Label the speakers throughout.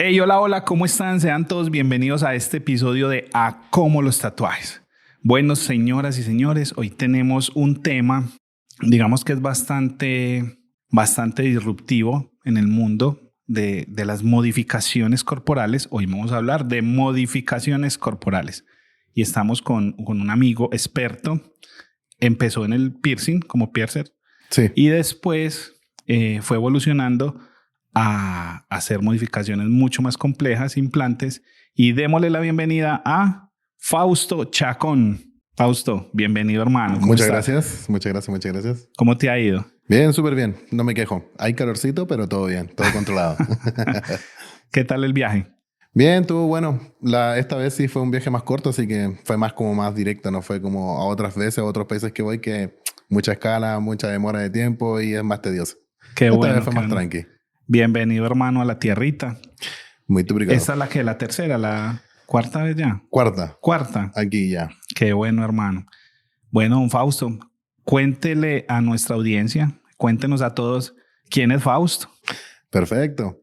Speaker 1: Hey, hola, hola, ¿cómo están? Sean todos bienvenidos a este episodio de A Cómo los tatuajes. Bueno, señoras y señores, hoy tenemos un tema, digamos que es bastante disruptivo en el mundo de las modificaciones corporales. Hoy vamos a hablar de modificaciones corporales y estamos con un amigo experto. Empezó en el piercing como piercer,
Speaker 2: sí,
Speaker 1: y después fue evolucionando a hacer modificaciones mucho más complejas, implantes, y démosle la bienvenida a Fausto Chacón. Fausto, bienvenido, hermano. ¿Cómo
Speaker 2: muchas
Speaker 1: estás?
Speaker 2: gracias, muchas gracias.
Speaker 1: ¿Cómo te ha ido?
Speaker 2: Bien, súper bien, no me quejo. Hay calorcito, pero todo bien, todo controlado.
Speaker 1: ¿Qué tal el viaje?
Speaker 2: Bien, estuvo bueno. Esta vez sí fue un viaje más corto, así que fue más como más directo, no fue como a otras veces, a otros países que voy, que mucha escala, mucha demora de tiempo y es más tedioso.
Speaker 1: Qué
Speaker 2: Esta
Speaker 1: bueno,
Speaker 2: vez fue
Speaker 1: qué
Speaker 2: más
Speaker 1: bueno.
Speaker 2: tranqui.
Speaker 1: Bienvenido, hermano, a la tierrita.
Speaker 2: Muy obrigado.
Speaker 1: ¿Esta es la tercera, la cuarta vez ya?
Speaker 2: Cuarta,
Speaker 1: Cuarta.
Speaker 2: aquí ya.
Speaker 1: Qué bueno, hermano. Bueno, don Fausto, cuéntele a nuestra audiencia, cuéntenos a todos quién es Fausto.
Speaker 2: Perfecto.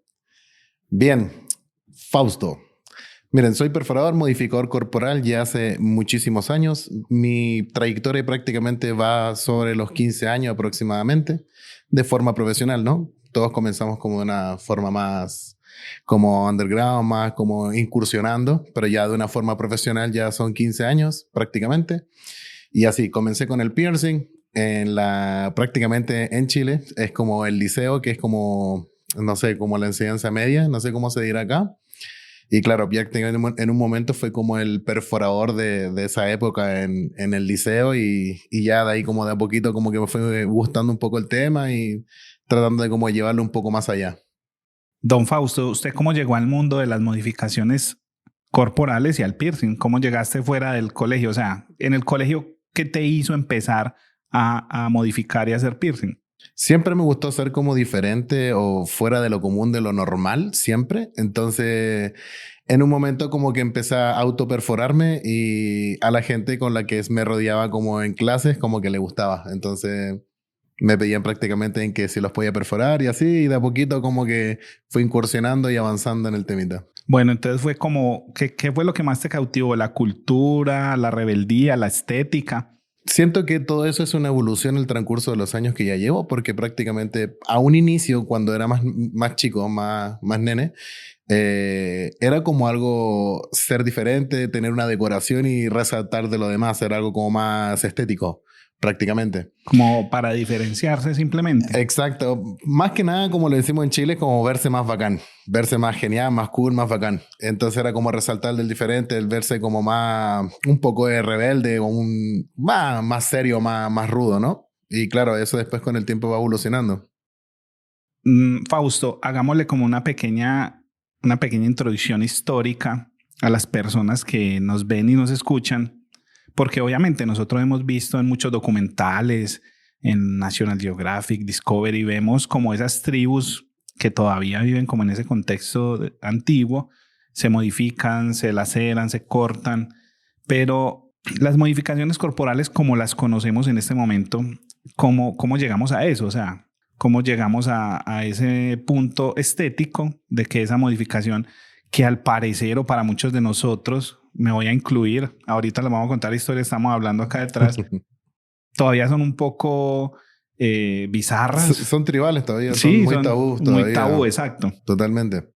Speaker 2: Bien, Fausto. Miren, soy perforador, modificador corporal ya hace muchísimos años. Mi trayectoria prácticamente va sobre los 15 años aproximadamente, de forma profesional, ¿no? Todos comenzamos como de una forma más como underground, más como incursionando, pero ya de una forma profesional ya son 15 años prácticamente. Y así, comencé con el piercing prácticamente en Chile. Es como el liceo, que es como, no sé, como la enseñanza media, no sé cómo se dirá acá. Y claro, prácticamente en un momento fue como el perforador de esa época en el liceo y ya de ahí como de a poquito como que me fue gustando un poco el tema y tratando de como llevarlo un poco más allá.
Speaker 1: Don Fausto, ¿usted cómo llegó al mundo de las modificaciones corporales y al piercing? ¿Cómo llegaste fuera del colegio? O sea, en el colegio, ¿qué te hizo empezar a modificar y a hacer piercing?
Speaker 2: Siempre me gustó ser como diferente o fuera de lo común, de lo normal, siempre. Entonces, en un momento como que empecé a autoperforarme y a la gente con la que me rodeaba como en clases como que le gustaba. Entonces, me pedían prácticamente en que si los podía perforar y así, y de a poquito como que fue incursionando y avanzando en el temita.
Speaker 1: Bueno, entonces fue como, ¿qué fue lo que más te cautivó? ¿La cultura, la rebeldía, la estética?
Speaker 2: Siento que todo eso es una evolución en el transcurso de los años que ya llevo, porque prácticamente a un inicio, cuando era más chico, más nene, era como algo ser diferente, tener una decoración y resaltar de lo demás, era algo como más estético, prácticamente.
Speaker 1: Como para diferenciarse simplemente.
Speaker 2: Exacto. Más que nada, como le decimos en Chile, como verse más bacán, verse más genial, más cool, más bacán. Entonces era como resaltar del diferente, el verse como más, un poco de rebelde, o más serio, más rudo, ¿no? Y claro, eso después con el tiempo va evolucionando.
Speaker 1: Fausto, hagámosle como una pequeña introducción histórica a las personas que nos ven y nos escuchan, porque obviamente nosotros hemos visto en muchos documentales, en National Geographic, Discovery, vemos como esas tribus que todavía viven como en ese contexto antiguo, se modifican, se laceran, se cortan, pero las modificaciones corporales como las conocemos en este momento, ¿cómo llegamos a eso? O sea, ¿cómo llegamos a ese punto estético de que esa modificación, que al parecer o para muchos de nosotros, me voy a incluir, ahorita les vamos a contar la historia, estamos hablando acá detrás, todavía son un poco bizarras?
Speaker 2: Son tribales todavía, son
Speaker 1: Sí,
Speaker 2: muy
Speaker 1: son
Speaker 2: tabú
Speaker 1: muy
Speaker 2: todavía.
Speaker 1: tabú, exacto.
Speaker 2: Totalmente.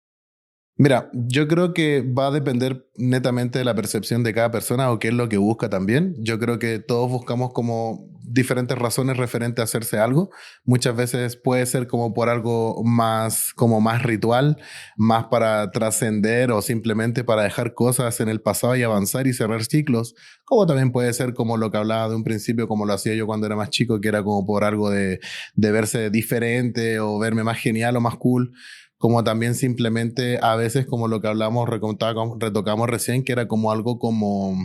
Speaker 2: Mira, yo creo que va a depender netamente de la percepción de cada persona o qué es lo que busca también. Yo creo que todos buscamos como diferentes razones referentes a hacerse algo. Muchas veces puede ser como por algo más, como más ritual, más para trascender o simplemente para dejar cosas en el pasado y avanzar y cerrar ciclos. Como también puede ser como lo que hablaba de un principio, como lo hacía yo cuando era más chico, que era como por algo de verse diferente o verme más genial o más cool, como también simplemente a veces como lo que hablamos, retocamos recién, que era como algo como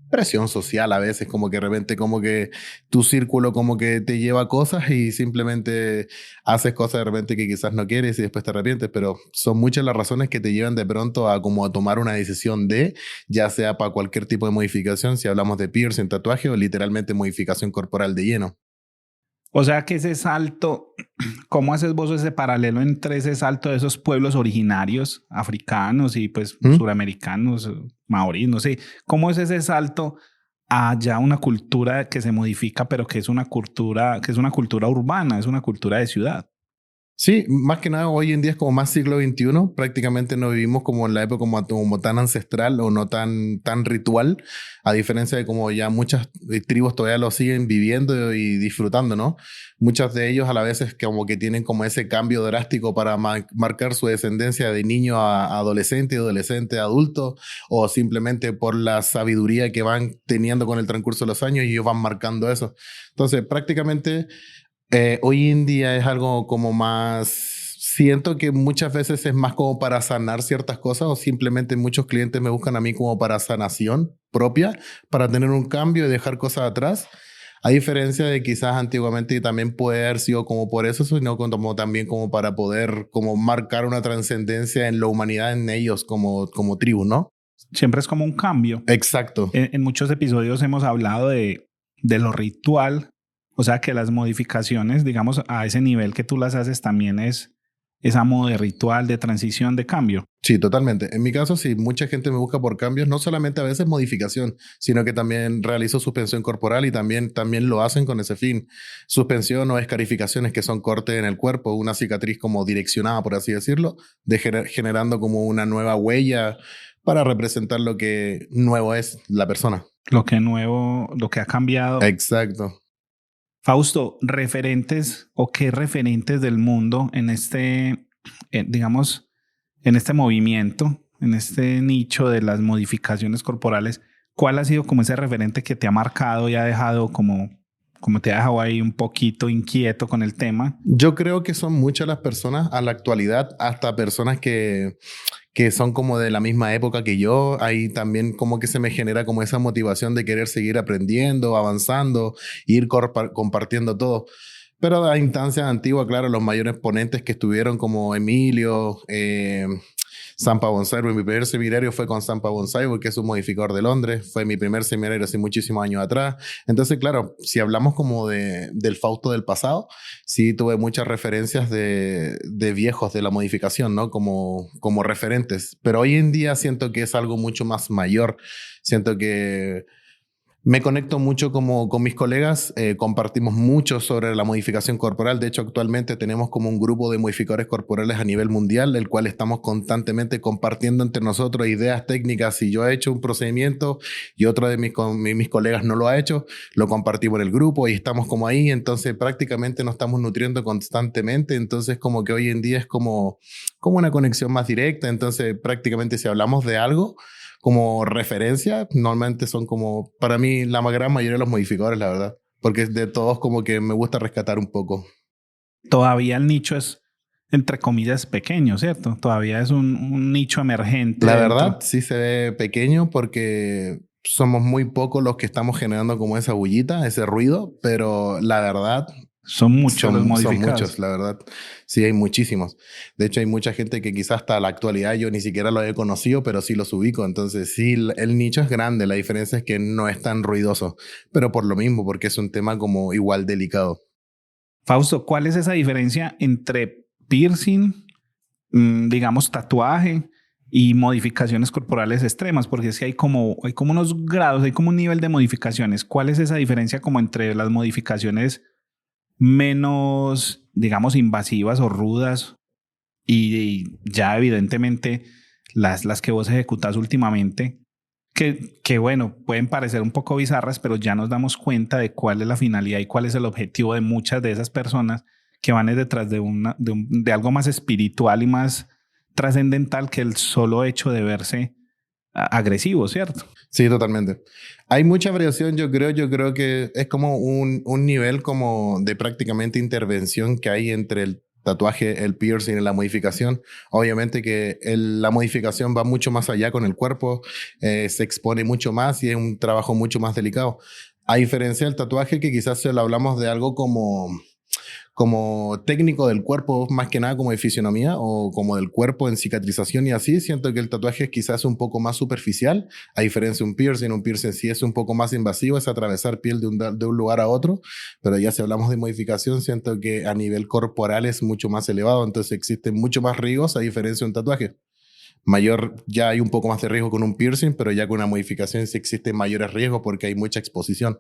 Speaker 2: presión social a veces, como que de repente como que tu círculo como que te lleva a cosas y simplemente haces cosas de repente que quizás no quieres y después te arrepientes, pero son muchas las razones que te llevan de pronto a como a tomar una decisión ya sea para cualquier tipo de modificación, si hablamos de piercing, tatuaje o literalmente modificación corporal de lleno.
Speaker 1: O sea que ese salto, ¿cómo haces vos ese paralelo entre ese salto de esos pueblos originarios africanos y pues
Speaker 2: ¿Mm?
Speaker 1: suramericanos, maoríes, no sé? ¿Cómo es ese salto a ya una cultura que se modifica, pero que es una cultura urbana, es una cultura de ciudad?
Speaker 2: Sí, más que nada hoy en día es como más siglo XXI, prácticamente no vivimos como en la época como tan ancestral o no tan ritual, a diferencia de como ya muchas tribus todavía lo siguen viviendo y disfrutando, ¿no? Muchas de ellos a la vez es como que tienen como ese cambio drástico para marcar su descendencia de niño a adolescente, adolescente a adulto, o simplemente por la sabiduría que van teniendo con el transcurso de los años y ellos van marcando eso. Entonces, prácticamente... hoy en día es algo como más, siento que muchas veces es más como para sanar ciertas cosas o simplemente muchos clientes me buscan a mí como para sanación propia, para tener un cambio y dejar cosas atrás. A diferencia de quizás antiguamente también puede haber sido como por eso, sino como también como para poder como marcar una trascendencia en la humanidad en ellos como tribu, ¿no?
Speaker 1: Siempre es como un cambio.
Speaker 2: Exacto.
Speaker 1: En muchos episodios hemos hablado de lo ritual, o sea que las modificaciones, digamos, a ese nivel que tú las haces también es a modo de ritual, de transición, de cambio.
Speaker 2: Sí, totalmente. En mi caso, sí, mucha gente me busca por cambios, no solamente a veces modificación, sino que también realizo suspensión corporal y también lo hacen con ese fin. Suspensión o escarificaciones que son cortes en el cuerpo, una cicatriz como direccionada, por así decirlo, generando como una nueva huella para representar lo que nuevo es la persona.
Speaker 1: Lo que nuevo, lo que ha cambiado.
Speaker 2: Exacto.
Speaker 1: Fausto, referentes o qué referentes del mundo en este, digamos, en este movimiento, en este nicho de las modificaciones corporales, ¿cuál ha sido como ese referente que te ha marcado y ha dejado como te ha dejado ahí un poquito inquieto con el tema?
Speaker 2: Yo creo que son muchas las personas a la actualidad, hasta personas que son como de la misma época que yo. Ahí también como que se me genera como esa motivación de querer seguir aprendiendo, avanzando, ir compartiendo todo. Pero a instancias antiguas, claro, los mayores ponentes que estuvieron como Emilio, Sampa Bonsai, mi primer seminario fue con Sampa Bonsai, porque es un modificador de Londres, fue mi primer seminario hace muchísimos años atrás. Entonces, claro, si hablamos como del Fausto del pasado, sí tuve muchas referencias de viejos de la modificación, ¿no? Como referentes. Pero hoy en día siento que es algo mucho más mayor. Siento que me conecto mucho como con mis colegas, compartimos mucho sobre la modificación corporal. De hecho, actualmente tenemos como un grupo de modificadores corporales a nivel mundial, el cual estamos constantemente compartiendo entre nosotros ideas técnicas. Si yo he hecho un procedimiento y otro de mis colegas no lo ha hecho, lo compartimos en el grupo y estamos como ahí. Entonces, prácticamente nos estamos nutriendo constantemente. Entonces, como que hoy en día es como una conexión más directa. Entonces, prácticamente si hablamos de algo como referencia, normalmente son como, para mí, la gran mayoría de los modificadores, la verdad. Porque de todos como que me gusta rescatar un poco.
Speaker 1: Todavía el nicho es, entre comillas, pequeño, ¿cierto? Todavía es un nicho emergente
Speaker 2: La verdad,
Speaker 1: dentro.
Speaker 2: sí se ve pequeño porque somos muy pocos los que estamos generando como esa bullita, ese ruido, pero la verdad
Speaker 1: Son muchos los
Speaker 2: son
Speaker 1: modificados.
Speaker 2: muchos, la verdad. Sí, hay muchísimos. De hecho, hay mucha gente que quizás hasta la actualidad yo ni siquiera lo he conocido, pero sí los ubico. Entonces, sí, el nicho es grande. La diferencia es que no es tan ruidoso, pero por lo mismo, porque es un tema como igual delicado.
Speaker 1: Fausto, ¿cuál es esa diferencia entre piercing, digamos, tatuaje y modificaciones corporales extremas? Porque es que hay como unos grados, hay como un nivel de modificaciones. ¿Cuál es esa diferencia como entre las modificaciones menos, digamos, invasivas o rudas y ya evidentemente las que vos ejecutas últimamente, que bueno, pueden parecer un poco bizarras, pero ya nos damos cuenta de cuál es la finalidad y cuál es el objetivo de muchas de esas personas que van detrás de algo más espiritual y más trascendental que el solo hecho de verse agresivo, ¿cierto?
Speaker 2: Sí, totalmente. Hay mucha variación, yo creo que es como un nivel como de prácticamente intervención que hay entre el tatuaje, el piercing y la modificación. Obviamente que la modificación va mucho más allá con el cuerpo, se expone mucho más y es un trabajo mucho más delicado. A diferencia del tatuaje que quizás se lo hablamos de algo como como técnico del cuerpo, más que nada como de fisionomía o como del cuerpo en cicatrización y así, siento que el tatuaje es quizás un poco más superficial, a diferencia de un piercing sí es un poco más invasivo, es atravesar piel de un lugar a otro, pero ya si hablamos de modificación, siento que a nivel corporal es mucho más elevado, entonces existen mucho más riesgos a diferencia de un tatuaje. Mayor, ya hay un poco más de riesgo con un piercing, pero ya con una modificación sí existen mayores riesgos porque hay mucha exposición,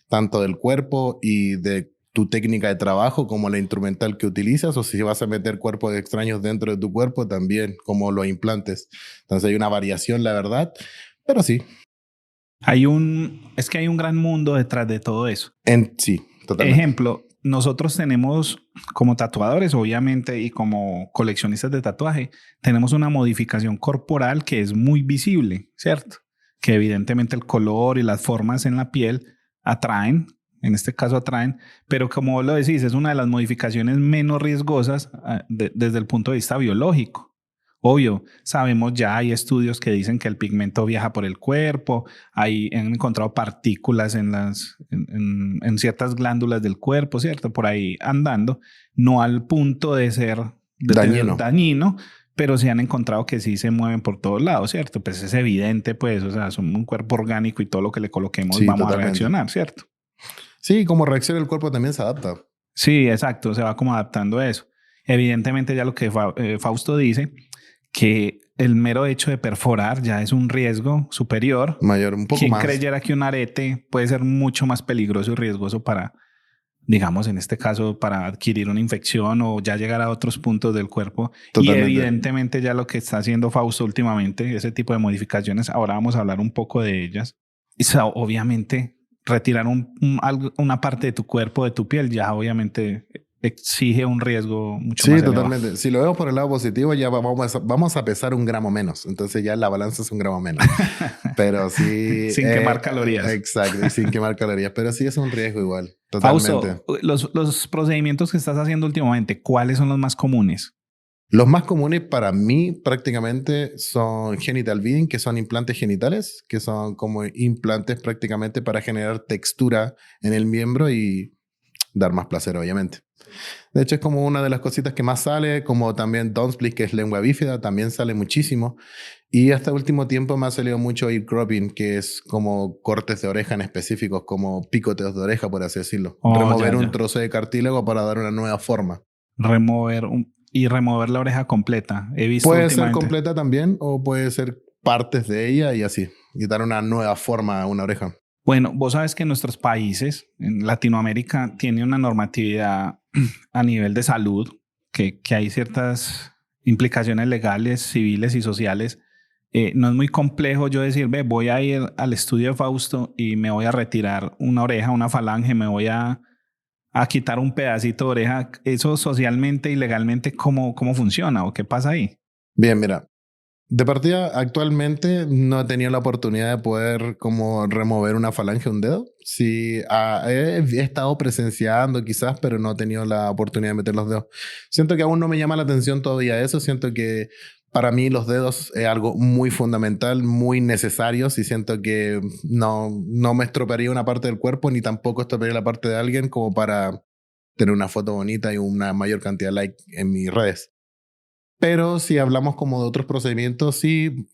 Speaker 2: tanto del cuerpo y de tu técnica de trabajo como la instrumental que utilizas, o si vas a meter cuerpos extraños dentro de tu cuerpo también, como los implantes. Entonces hay una variación, la verdad, pero sí.
Speaker 1: Es que hay un gran mundo detrás de todo eso.
Speaker 2: Sí, totalmente.
Speaker 1: Ejemplo, nosotros tenemos como tatuadores, obviamente, y como coleccionistas de tatuaje, tenemos una modificación corporal que es muy visible, ¿cierto? Que evidentemente el color y las formas en la piel atraen, en este caso atraen, pero como vos lo decís, es una de las modificaciones menos riesgosas desde el punto de vista biológico. Obvio, sabemos ya, hay estudios que dicen que el pigmento viaja por el cuerpo, han encontrado partículas en ciertas glándulas del cuerpo, ¿cierto? Por ahí andando, no al punto de tener dañino, pero se han encontrado que sí se mueven por todos lados, ¿cierto? Pues es evidente, pues, o sea, son un cuerpo orgánico y todo lo que le coloquemos
Speaker 2: sí,
Speaker 1: vamos
Speaker 2: totalmente
Speaker 1: a reaccionar, ¿cierto?
Speaker 2: Sí, como reacciona el cuerpo también se adapta.
Speaker 1: Sí, exacto, se va como adaptando a eso. Evidentemente ya lo que Fausto dice, que el mero hecho de perforar ya es un riesgo superior.
Speaker 2: Mayor, un poco
Speaker 1: ¿Quién
Speaker 2: más.
Speaker 1: creyera que un arete puede ser mucho más peligroso y riesgoso para, digamos, en este caso, para adquirir una infección o ya llegar a otros puntos del cuerpo?
Speaker 2: Totalmente.
Speaker 1: Y evidentemente ya lo que está haciendo Fausto últimamente, ese tipo de modificaciones, ahora vamos a hablar un poco de ellas. Y obviamente retirar una parte de tu cuerpo, de tu piel, ya obviamente exige un riesgo mucho más elevado.
Speaker 2: Sí, totalmente. Si lo vemos por el lado positivo, ya vamos a pesar 1 gramo menos. Entonces ya la balanza es 1 gramo menos. Pero sí...
Speaker 1: sin quemar calorías.
Speaker 2: Exacto, sin quemar calorías. Pero sí es un riesgo igual. Totalmente.
Speaker 1: Fausto, los procedimientos que estás haciendo últimamente, ¿cuáles son los más comunes?
Speaker 2: Los más comunes para mí prácticamente son genital beading, que son implantes genitales, que son como implantes prácticamente para generar textura en el miembro y dar más placer, obviamente. De hecho, es como una de las cositas que más sale, como también Don't Split, que es lengua bífida, también sale muchísimo. Y hasta último tiempo me ha salido mucho ear cropping, que es como cortes de oreja en específicos, como picoteos de oreja, por así decirlo. Remover un trozo de cartílago para dar una nueva forma.
Speaker 1: Remover la oreja completa. He visto
Speaker 2: puede ser completa también, o puede ser partes de ella y así, y dar una nueva forma a una oreja.
Speaker 1: Bueno, vos sabes que en nuestros países, en Latinoamérica, tiene una normatividad a nivel de salud, que hay ciertas implicaciones legales, civiles y sociales. No es muy complejo yo decir, voy a ir al estudio de Fausto y me voy a retirar una oreja, una falange, me voy a quitar un pedacito de oreja. ¿Eso socialmente y legalmente cómo funciona o qué pasa ahí?
Speaker 2: Bien, mira. De partida, actualmente no he tenido la oportunidad de poder como remover una falange o un dedo. Sí, he estado presenciando quizás, pero no he tenido la oportunidad de meter los dedos. Siento que aún no me llama la atención todavía eso. Siento que para mí los dedos es algo muy fundamental, muy necesario. Y siento que no me estropearía una parte del cuerpo, ni tampoco estropearía la parte de alguien como para tener una foto bonita y una mayor cantidad de likes en mis redes. Pero si hablamos como de otros procedimientos, sí,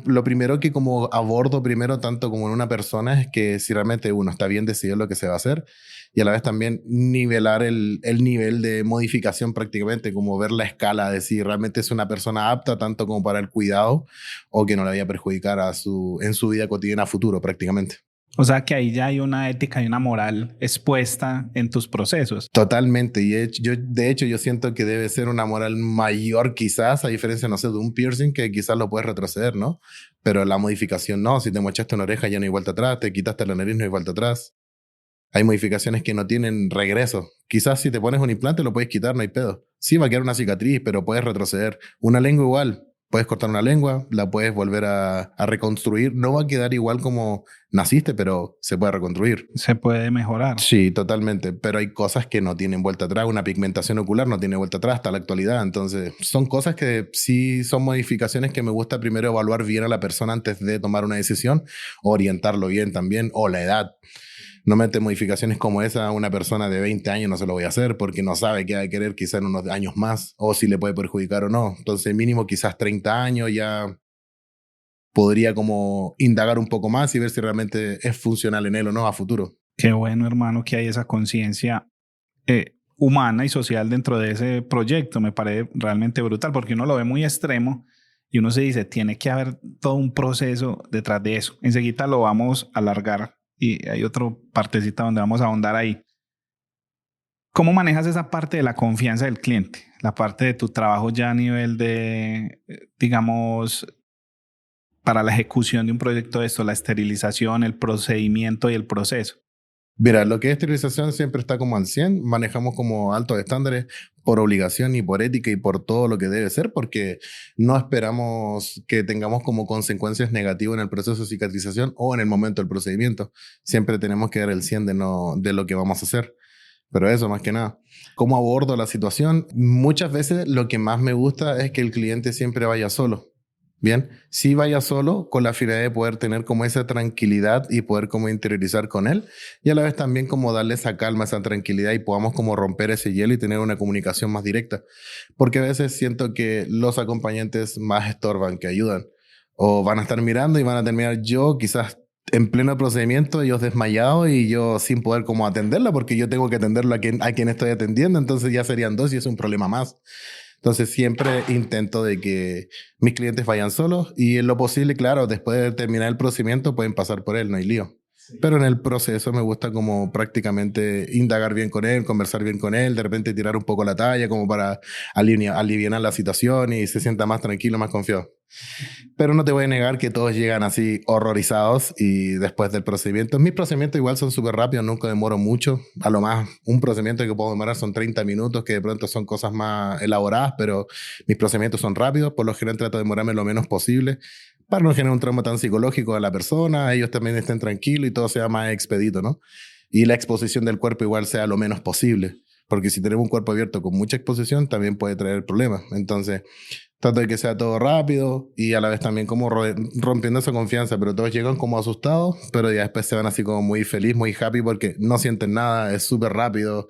Speaker 2: lo primero que como abordo primero tanto como en una persona es que si realmente uno está bien decidido lo que se va a hacer y a la vez también nivelar el nivel de modificación prácticamente, como ver la escala de si realmente es una persona apta tanto como para el cuidado o que no le vaya a perjudicar en su vida cotidiana a futuro prácticamente.
Speaker 1: O sea que ahí ya hay una ética y una moral expuesta en tus procesos.
Speaker 2: Totalmente. Y de hecho, yo siento que debe ser una moral mayor quizás, a diferencia, no sé, de un piercing que quizás lo puedes retroceder, ¿no? Pero la modificación no. Si te mochaste una oreja ya no hay vuelta atrás, te quitaste la nariz no hay vuelta atrás. Hay modificaciones que no tienen regreso. Quizás si te pones un implante lo puedes quitar, no hay pedo. Sí, va a quedar una cicatriz, pero puedes retroceder. Una lengua igual. Puedes cortar una lengua, la puedes volver a reconstruir. No va a quedar igual como naciste, pero se puede reconstruir.
Speaker 1: Se puede mejorar.
Speaker 2: Sí, totalmente. Pero hay cosas que no tienen vuelta atrás. Una pigmentación ocular no tiene vuelta atrás hasta la actualidad. Entonces, son cosas que sí son modificaciones que me gusta primero evaluar bien a la persona antes de tomar una decisión, orientarlo bien también, o la edad. no mete modificaciones como esa a una persona de 20 años, no se lo voy a hacer porque no sabe qué va a querer quizá en unos años más o si le puede perjudicar o no. Entonces mínimo quizás 30 años ya podría como indagar un poco más y ver si realmente es funcional en él o no a futuro.
Speaker 1: Qué bueno, hermano, que hay esa conciencia humana y social dentro de ese proyecto. Me parece realmente brutal porque uno lo ve muy extremo y uno se dice, tiene que haber todo un proceso detrás de eso. Enseguida lo vamos a alargar y hay otra partecita donde vamos a ahondar ahí. ¿Cómo manejas esa parte de la confianza del cliente? La parte de tu trabajo ya a nivel de, digamos, para la ejecución de un proyecto de esto, la esterilización, el procedimiento y el proceso.
Speaker 2: Mira, lo que es esterilización siempre está como al 100, manejamos como altos estándares por obligación y por ética y por todo lo que debe ser, porque no esperamos que tengamos como consecuencias negativas en el proceso de cicatrización o en el momento del procedimiento. Siempre tenemos que dar el 100 de lo que vamos a hacer. Pero eso, más que nada. ¿Cómo abordo la situación? Muchas veces lo que más me gusta es que el cliente siempre vaya solo. Bien, sí vaya solo con la finalidad de poder tener como esa tranquilidad y poder como interiorizar con él y a la vez también como darle esa calma, esa tranquilidad y podamos como romper ese hielo y tener una comunicación más directa. Porque a veces siento que los acompañantes más estorban que ayudan o van a estar mirando y van a terminar yo quizás en pleno procedimiento, ellos desmayados y yo sin poder como atenderlo porque yo tengo que atenderlo a quien estoy atendiendo, entonces ya serían dos y es un problema más. Entonces siempre intento de que mis clientes vayan solos y en lo posible, claro, después de terminar el procedimiento pueden pasar por él, no hay lío. Sí. Pero en el proceso me gusta como prácticamente indagar bien con él, conversar bien con él, de repente tirar un poco la talla como para aliviar la situación y se sienta más tranquilo, más confiado. Pero no te voy a negar que todos llegan así horrorizados y después del procedimiento. Mis procedimientos igual son súper rápidos, nunca demoro mucho. A lo más, un procedimiento que puedo demorar son 30 minutos, que de pronto son cosas más elaboradas, pero mis procedimientos son rápidos. Por lo general trato de demorarme lo menos posible para no generar un trauma tan psicológico a la persona, ellos también estén tranquilos y todo sea más expedito, ¿no? Y la exposición del cuerpo igual sea lo menos posible. Porque si tenemos un cuerpo abierto con mucha exposición, también puede traer problemas. Entonces, trato de que sea todo rápido y a la vez también como rompiendo esa confianza, pero todos llegan como asustados, pero ya después se van así como muy feliz, muy happy porque no sienten nada, es súper rápido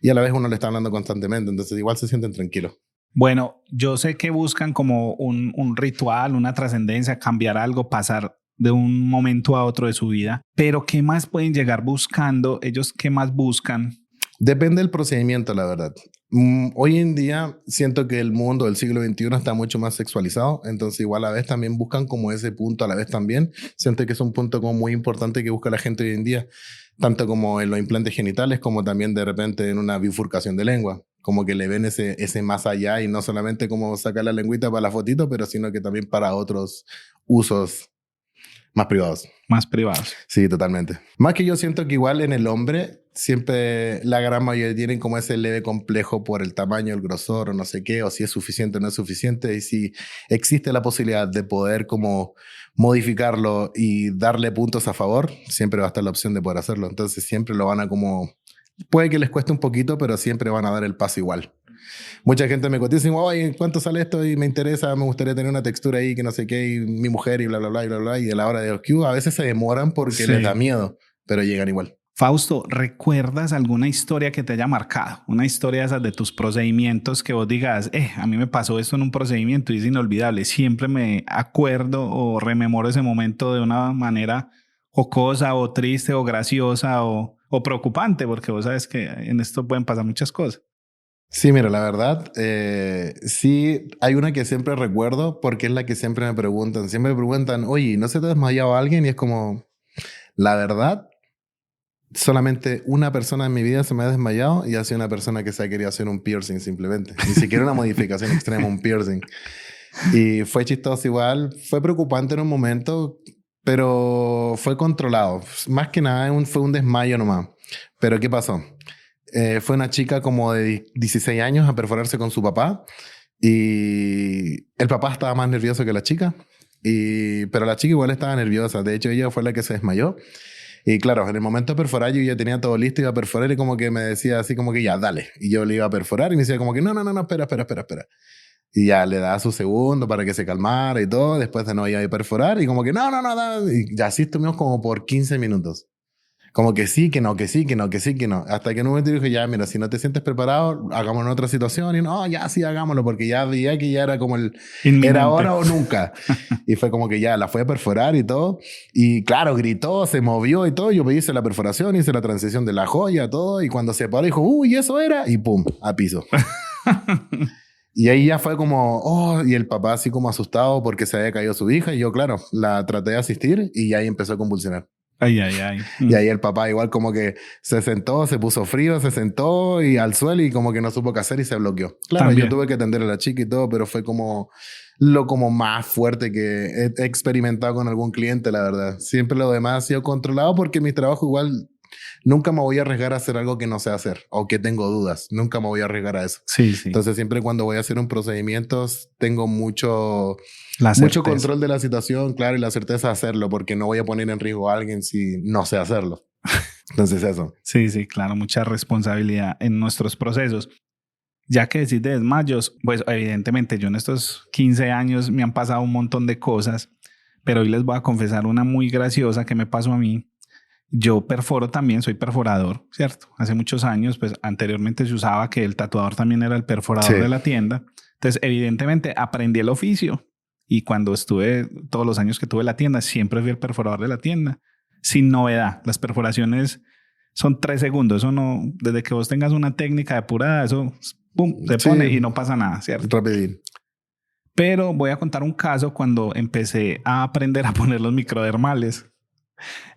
Speaker 2: y a la vez uno le está hablando constantemente, entonces igual se sienten tranquilos.
Speaker 1: Bueno, yo sé que buscan como un ritual, una trascendencia, cambiar algo, pasar de un momento a otro de su vida, pero ¿qué más pueden llegar buscando? ¿Ellos qué más buscan?
Speaker 2: Depende del procedimiento, la verdad. Hoy en día siento que el mundo del siglo XXI está mucho más sexualizado, entonces igual a la vez también buscan como ese punto, a la vez también. Siento que es un punto como muy importante que busca la gente hoy en día, tanto como en los implantes genitales, como también de repente en una bifurcación de lengua, como que le ven ese más allá y no solamente como sacar la lengüita para la fotito, pero sino que también para otros usos más privados.
Speaker 1: Más privados.
Speaker 2: Sí, totalmente. Más que yo siento que igual en el hombre siempre la gran mayoría tienen como ese leve complejo por el tamaño, el grosor o no sé qué, o si es suficiente o no es suficiente. Y si existe la posibilidad de poder como modificarlo y darle puntos a favor, siempre va a estar la opción de poder hacerlo. Entonces siempre lo van a como... Puede que les cueste un poquito, pero siempre van a dar el paso igual. Mucha gente me cotiza y dice, oye, ¿cuánto sale esto? Y me interesa, me gustaría tener una textura ahí, que no sé qué, y mi mujer, y bla, bla, bla, y bla, bla. Y a la hora de los Q, a veces se demoran porque les da miedo, pero llegan igual.
Speaker 1: Fausto, ¿recuerdas alguna historia que te haya marcado? Una historia de esas de tus procedimientos que vos digas, a mí me pasó esto en un procedimiento y es inolvidable. Siempre me acuerdo o rememoro ese momento de una manera jocosa o triste o graciosa o preocupante, porque vos sabes que en esto pueden pasar muchas cosas.
Speaker 2: Sí, mira, la verdad, sí, hay una que siempre recuerdo porque es la que siempre me preguntan. Siempre me preguntan, oye, ¿no se te ha desmayado alguien? Y es como, la verdad, solamente una persona en mi vida se me ha desmayado y ha sido una persona que se ha querido hacer un piercing simplemente. Ni siquiera una modificación extrema, un piercing. Y fue chistoso igual, fue preocupante en un momento, pero fue controlado. Más que nada fue un desmayo nomás. Pero ¿qué pasó? Fue una chica como de 16 años a perforarse con su papá y el papá estaba más nervioso que la chica, pero la chica igual estaba nerviosa. De hecho, ella fue la que se desmayó. Y claro, en el momento de perforar yo ya tenía todo listo, iba a perforar y como que me decía así como que ya, dale. Y yo le iba a perforar y me decía como que no, espera. Y ya le daba su segundo para que se calmara y todo. Después de no iba a perforar y como que no. Y ya así estuvimos como por 15 minutos. Como que sí, que no, que sí, que no, que sí, que no. Hasta que en un momento dije, ya, mira, si no te sientes preparado, hagámoslo en otra situación. Y no, ya sí, hagámoslo, porque ya veía que ya era como era
Speaker 1: Inminente.
Speaker 2: ahora o nunca. Y fue como que ya la fue a perforar y todo. Y claro, gritó, se movió y todo. Yo me hice la perforación, hice la transición de la joya, todo. Y cuando se paró, dijo, uy, eso era. Y pum, a piso. Y ahí ya fue como, oh, y el papá así como asustado porque se había caído su hija. Y yo, claro, la traté de asistir y ahí empezó a convulsionar.
Speaker 1: Ay, ay, ay.
Speaker 2: Y ahí el papá igual como que se sentó, se puso frío, se sentó y al suelo y como que no supo qué hacer y se bloqueó. Claro,
Speaker 1: También.
Speaker 2: yo tuve que atender a la chica y todo, pero fue como lo como más fuerte que he experimentado con algún cliente, la verdad. Siempre lo demás ha sido controlado porque mi trabajo igual nunca me voy a arriesgar a hacer algo que no sé hacer o que tengo dudas. Nunca me voy a arriesgar a eso.
Speaker 1: Sí, sí.
Speaker 2: Entonces siempre cuando voy a hacer un procedimiento tengo mucho control de la situación, claro, y la certeza de hacerlo porque no voy a poner en riesgo a alguien si no sé hacerlo. Entonces eso.
Speaker 1: Sí, sí, claro, mucha responsabilidad en nuestros procesos. Ya que decís de desmayos, pues evidentemente yo en estos 15 años me han pasado un montón de cosas, pero hoy les voy a confesar una muy graciosa que me pasó a mí. Yo perforo también, soy perforador, ¿cierto? Hace muchos años, pues anteriormente se usaba que el tatuador también era el perforador de la tienda. Entonces, evidentemente aprendí el oficio y cuando estuve, todos los años que tuve la tienda, siempre fui el perforador de la tienda. Sin novedad, las perforaciones son 3 segundos, eso no, desde que vos tengas una técnica depurada, eso pum, se pone y no pasa nada, ¿cierto?
Speaker 2: Rapidín.
Speaker 1: Pero voy a contar un caso cuando empecé a aprender a poner los microdermales.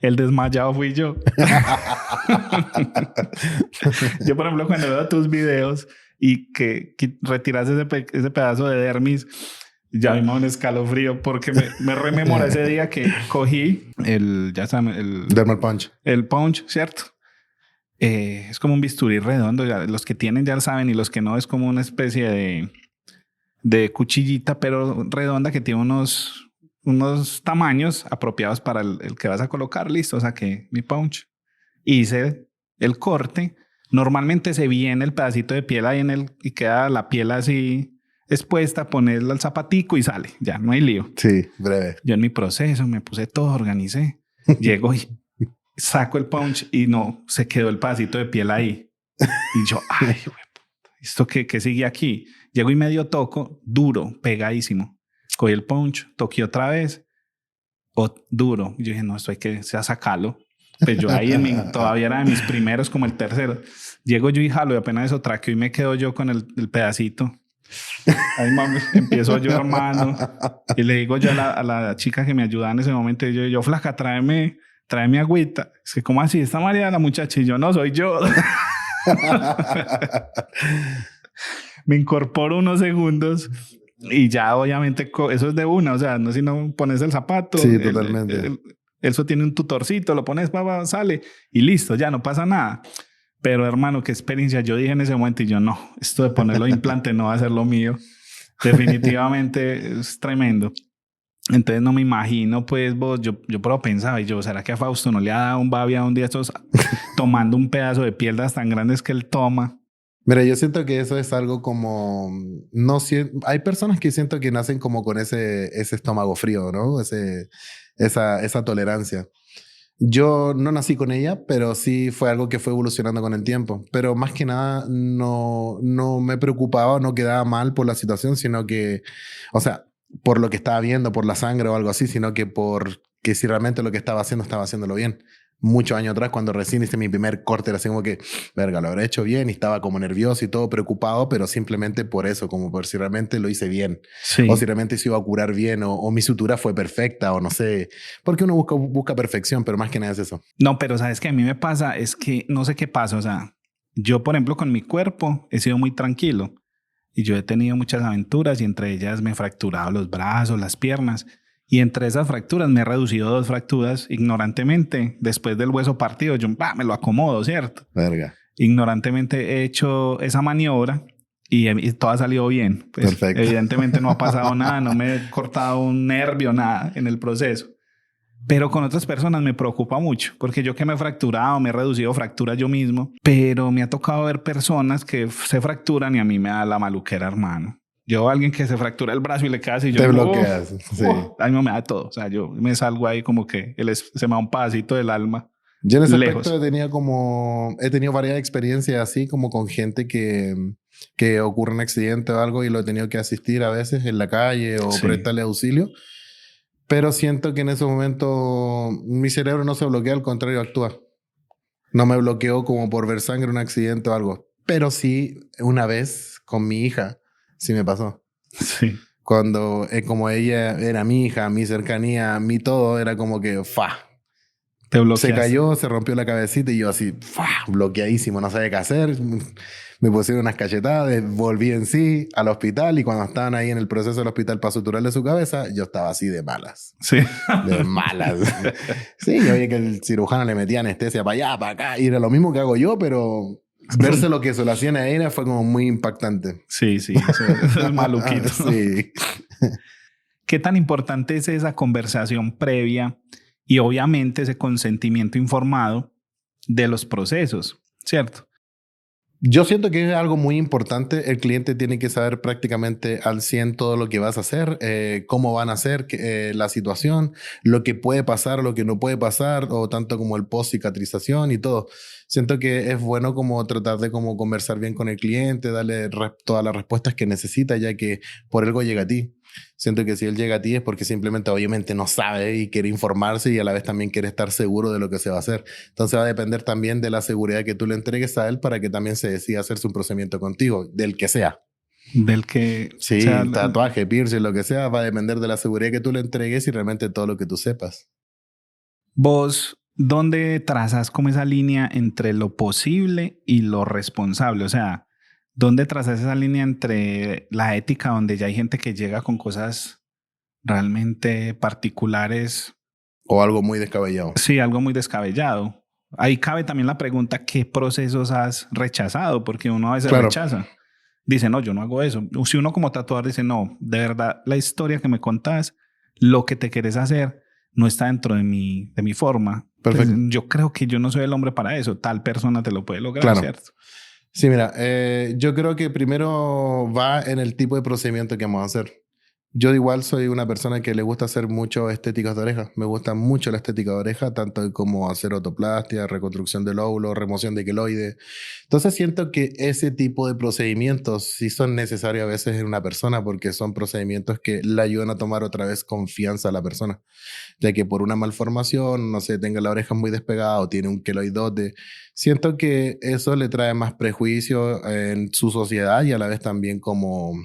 Speaker 1: El desmayado fui yo. Yo, por ejemplo, cuando veo tus videos y que retiras ese pedazo de dermis, ya me da un escalofrío porque me rememora ese día que cogí ya saben, el
Speaker 2: Dermal punch.
Speaker 1: El punch, ¿cierto? Es como un bisturí redondo. Los que tienen ya lo saben y los que no es como una especie de cuchillita, pero redonda que tiene unos tamaños apropiados para el que vas a colocar. Listo, saqué mi punch. Hice el corte. Normalmente se viene el pedacito de piel ahí y queda la piel así expuesta, ponerla al zapatico y sale. Ya, no hay lío.
Speaker 2: Sí, breve.
Speaker 1: Yo en mi proceso me puse todo, organicé. Llego y saco el punch y no, se quedó el pedacito de piel ahí. Y yo, ay, ¿esto qué sigue aquí? Llego y medio toco, duro, pegadísimo. Cogí el punch, toqué otra vez, duro. Yo dije, no, esto hay que sacarlo. Pues yo ahí todavía era de mis primeros, como el tercero. Llego yo y jalo y apenas eso traqueo y me quedo yo con el pedacito. Ahí mami, empiezo yo, hermano. Y le digo yo a la chica que me ayudaba en ese momento, y yo flaca, tráeme agüita. Es que, ¿cómo así? ¿Está María la muchacha? Y yo, no, soy yo. Me incorporo unos segundos y ya obviamente eso es de una, o sea, no es sino pones el zapato.
Speaker 2: Sí, totalmente.
Speaker 1: Eso tiene un tutorcito, lo pones, sale y listo, ya no pasa nada. Pero hermano, qué experiencia. Yo dije en ese momento y yo no, esto de ponerlo implante no va a ser lo mío. Definitivamente es tremendo. Entonces no me imagino, pues vos, yo pero pensaba y yo, ¿será que a Fausto no le ha dado un babia un día estos tomando un pedazo de piel tan grandes que él toma?
Speaker 2: Mira, yo siento que eso es algo como... hay personas que siento que nacen como con ese estómago frío, ¿no? Esa tolerancia. Yo no nací con ella, pero sí fue algo que fue evolucionando con el tiempo. Pero más que nada no me preocupaba, no quedaba mal por la situación, sino que, o sea, por lo que estaba viendo, por la sangre o algo así, sino que porque si realmente lo que estaba haciéndolo bien. Muchos años atrás, cuando recién hice mi primer corte, era así como que, verga, lo habré hecho bien y estaba como nervioso y todo preocupado, pero simplemente por eso, como por si realmente lo hice bien. Sí. O si realmente se iba a curar bien o mi sutura fue perfecta o no sé. Porque uno busca perfección, pero más que nada es eso.
Speaker 1: No, pero sabes que a mí me pasa, es que no sé qué pasa. O sea, yo, por ejemplo, con mi cuerpo he sido muy tranquilo y yo he tenido muchas aventuras y entre ellas me he fracturado los brazos, las piernas. Y entre esas fracturas me he reducido 2 fracturas ignorantemente. Después del hueso partido, yo me lo acomodo, ¿cierto?
Speaker 2: Verga.
Speaker 1: Ignorantemente he hecho esa maniobra y todo ha salido bien. Pues, perfecto. Evidentemente no ha pasado nada, no me he cortado un nervio, nada en el proceso. Pero con otras personas me preocupa mucho, porque yo que me he fracturado, me he reducido fracturas yo mismo, pero me ha tocado ver personas que se fracturan y a mí me da la maluquera, hermano. Yo, alguien que se fractura el brazo y le queda así, yo...
Speaker 2: Te bloqueas, sí.
Speaker 1: A mí me da todo. O sea, yo me salgo ahí como que se me da un pedacito del alma.
Speaker 2: Yo en ese
Speaker 1: lejos.
Speaker 2: aspecto he tenido varias experiencias así como con gente que ocurre un accidente o algo y lo he tenido que asistir a veces en la calle o
Speaker 1: Sí,
Speaker 2: prestarle auxilio. Pero siento que en ese momento mi cerebro no se bloquea, al contrario, actúa. No me bloqueó como por ver sangre, un accidente o algo. Pero sí, una vez con mi hija, sí me pasó.
Speaker 1: sí.
Speaker 2: Cuando, como ella era mi hija, mi cercanía, mi todo, era como que, ¡fa!
Speaker 1: Te
Speaker 2: Se
Speaker 1: bloqueaste.
Speaker 2: cayó, se rompió la cabecita y yo así, ¡fa! Bloqueadísimo, no sabía qué hacer. Me pusieron unas cachetadas, volví en sí al hospital y cuando estaban ahí en el proceso del hospital para suturarle su cabeza, yo estaba así de malas.
Speaker 1: Sí.
Speaker 2: De malas. Sí, yo vi que el cirujano le metía anestesia para allá, para acá, y era lo mismo que hago yo, pero verse lo que se lo hacían a ella fue como muy impactante.
Speaker 1: Sí, sí, eso es maluquito.
Speaker 2: Sí.
Speaker 1: ¿Qué tan importante es esa conversación previa y obviamente ese consentimiento informado de los procesos, ¿cierto?
Speaker 2: Yo siento que es algo muy importante. El cliente tiene que saber prácticamente al 100 todo lo que vas a hacer, cómo van a hacer la situación, lo que puede pasar, lo que no puede pasar, o tanto como el post cicatrización y todo. Siento que es bueno como tratar de como conversar bien con el cliente, darle todas las respuestas que necesita, ya que por algo llega a ti. Siento que si él llega a ti es porque simplemente obviamente no sabe y quiere informarse y a la vez también quiere estar seguro de lo que se va a hacer. Entonces va a depender también de la seguridad que tú le entregues a él para que también se decida hacerse un procedimiento contigo, del que sea.
Speaker 1: Del que,
Speaker 2: Sí,
Speaker 1: o sea,
Speaker 2: tatuaje, piercing, lo que sea, va a depender de la seguridad que tú le entregues y realmente todo lo que tú sepas.
Speaker 1: vos, ¿dónde trazas como esa línea entre lo posible y lo responsable? O sea, ¿dónde trazas esa línea entre la ética, donde ya hay gente que llega con cosas realmente particulares?
Speaker 2: O algo muy descabellado.
Speaker 1: Sí, algo muy descabellado. Ahí cabe también la pregunta, ¿qué procesos has rechazado? Porque uno a veces
Speaker 2: Claro.
Speaker 1: rechaza. Dice, no, yo no hago eso. Si uno como tatuador dice, no, de verdad, la historia que me contás, lo que te querés hacer, no está dentro de mi forma.
Speaker 2: Perfecto.
Speaker 1: Pues, yo creo que yo no soy el hombre para eso. Tal persona te lo puede lograr,
Speaker 2: Claro.
Speaker 1: ¿cierto?
Speaker 2: Sí, mira, yo creo que primero va en el tipo de procedimiento que vamos a hacer. Yo igual soy una persona que le gusta hacer mucho estéticas de oreja. Me gusta mucho la estética de oreja, tanto como hacer otoplastia, reconstrucción del óvulo, remoción de queloide. Entonces siento que ese tipo de procedimientos sí son necesarios a veces en una persona porque son procedimientos que le ayudan a tomar otra vez confianza a la persona. Ya que por una malformación, no sé, tenga la oreja muy despegada o tiene un queloidote, siento que eso le trae más prejuicio en su sociedad y a la vez también como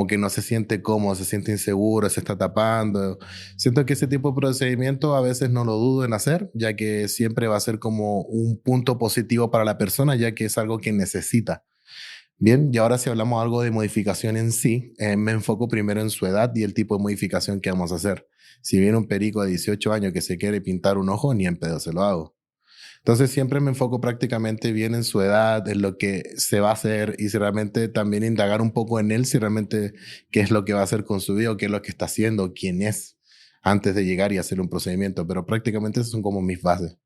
Speaker 2: que no se siente cómodo, se siente inseguro, se está tapando. Siento que ese tipo de procedimiento a veces no lo dudo en hacer, ya que siempre va a ser como un punto positivo para la persona, ya que es algo que necesita. Bien, y ahora si hablamos algo de modificación en sí, me enfoco primero en su edad y el tipo de modificación que vamos a hacer. Si viene un perico de 18 años que se quiere pintar un ojo, ni en pedo se lo hago. Entonces siempre me enfoco prácticamente bien en su edad, en lo que se va a hacer y si realmente también indagar un poco en él, si realmente qué es lo que va a hacer con su vida o qué es lo que está haciendo, quién es, antes de llegar y hacer un procedimiento. Pero prácticamente esas son como mis bases.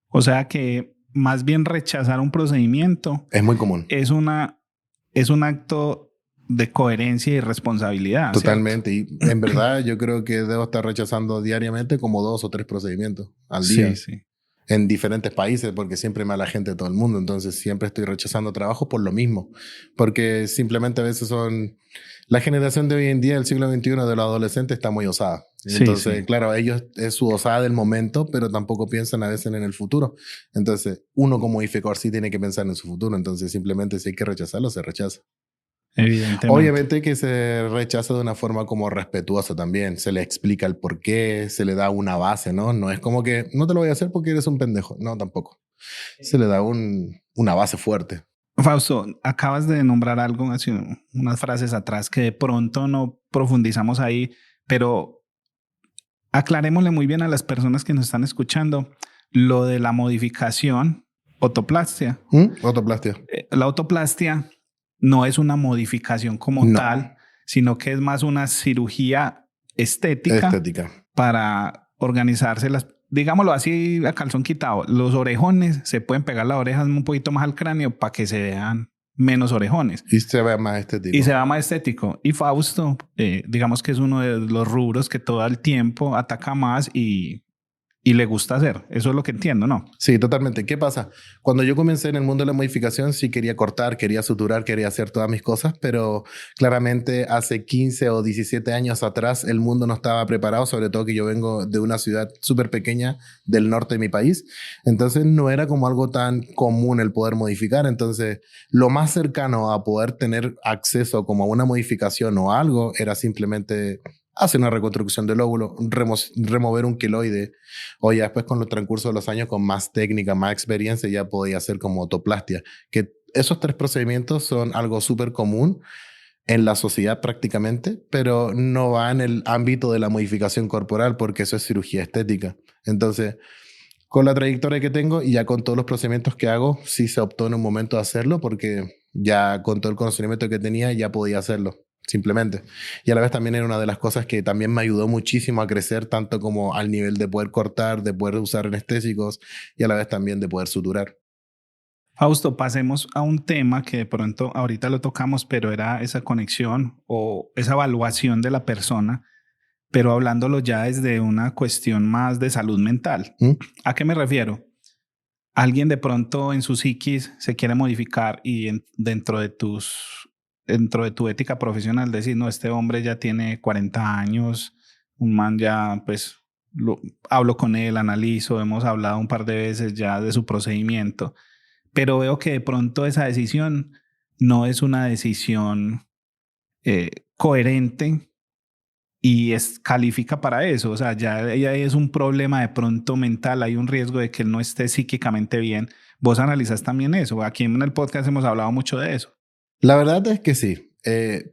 Speaker 1: O sea que más bien rechazar un procedimiento
Speaker 2: Es muy común.
Speaker 1: es un acto de coherencia y responsabilidad.
Speaker 2: Totalmente.
Speaker 1: ¿Cierto?
Speaker 2: Y en verdad yo creo que debo estar rechazando diariamente como 2 o 3 procedimientos al día.
Speaker 1: Sí, sí.
Speaker 2: En diferentes países, porque siempre me da la gente de todo el mundo, entonces siempre estoy rechazando trabajo por lo mismo, porque simplemente a veces son... La generación de hoy en día, del siglo XXI, de los adolescentes está muy osada. Entonces,
Speaker 1: sí.
Speaker 2: claro, ellos es su osada del momento, pero tampoco piensan a veces en el futuro. Entonces, uno como IFECOR sí tiene que pensar en su futuro, entonces simplemente si hay que rechazarlo, se rechaza.
Speaker 1: Evidentemente.
Speaker 2: Obviamente que se rechaza de una forma como respetuosa también. Se le explica el por qué, se le da una base, ¿no? No es como que no te lo voy a hacer porque eres un pendejo. No, tampoco. Se le da una base fuerte.
Speaker 1: Fausto, acabas de nombrar algo, así, unas frases atrás que de pronto no profundizamos ahí, pero aclarémosle muy bien a las personas que nos están escuchando lo de la modificación, otoplastia.
Speaker 2: Otoplastia.
Speaker 1: La otoplastia no es una modificación como tal, sino que es más una cirugía estética. Para organizarse las, digámoslo así a calzón quitado, los orejones se pueden pegar las orejas un poquito más al cráneo para que se vean menos orejones.
Speaker 2: Y se vea más estético.
Speaker 1: Y Fausto, digamos que es uno de los rubros que todo el tiempo ataca más y y le gusta hacer. Eso es lo que entiendo, ¿no?
Speaker 2: Sí, totalmente. ¿Qué pasa? Cuando yo comencé en el mundo de la modificación, sí quería cortar, quería suturar, quería hacer todas mis cosas, pero claramente hace 15 o 17 años atrás el mundo no estaba preparado, sobre todo que yo vengo de una ciudad súper pequeña del norte de mi país. Entonces no era como algo tan común el poder modificar. Entonces lo más cercano a poder tener acceso como a una modificación o algo era simplemente hacer una reconstrucción del óvulo, remover un queloide, o ya después con el transcurso de los años, con más técnica, más experiencia, ya podía hacer como autoplastia. Que esos 3 procedimientos son algo súper común en la sociedad prácticamente, pero no va en el ámbito de la modificación corporal porque eso es cirugía estética. Entonces, con la trayectoria que tengo y ya con todos los procedimientos que hago, sí se optó en un momento a hacerlo porque ya con todo el conocimiento que tenía ya podía hacerlo. Simplemente. Y a la vez también era una de las cosas que también me ayudó muchísimo a crecer, tanto como al nivel de poder cortar, de poder usar anestésicos y a la vez también de poder suturar.
Speaker 1: Fausto, pasemos a un tema que de pronto ahorita lo tocamos, pero era esa conexión o esa evaluación de la persona, pero hablándolo ya desde una cuestión más de salud mental.
Speaker 2: ¿Mm?
Speaker 1: ¿A qué me refiero? Alguien de pronto en su psiquis se quiere modificar y dentro de tu ética profesional decir, no, este hombre ya tiene 40 años, un man ya, pues, hablo con él, analizo, hemos hablado un par de veces ya de su procedimiento, pero veo que de pronto esa decisión no es una decisión coherente y califica para eso. O sea, ya es un problema de pronto mental, hay un riesgo de que él no esté psíquicamente bien. Vos analizás también eso. Aquí en el podcast hemos hablado mucho de eso.
Speaker 2: La verdad es que sí,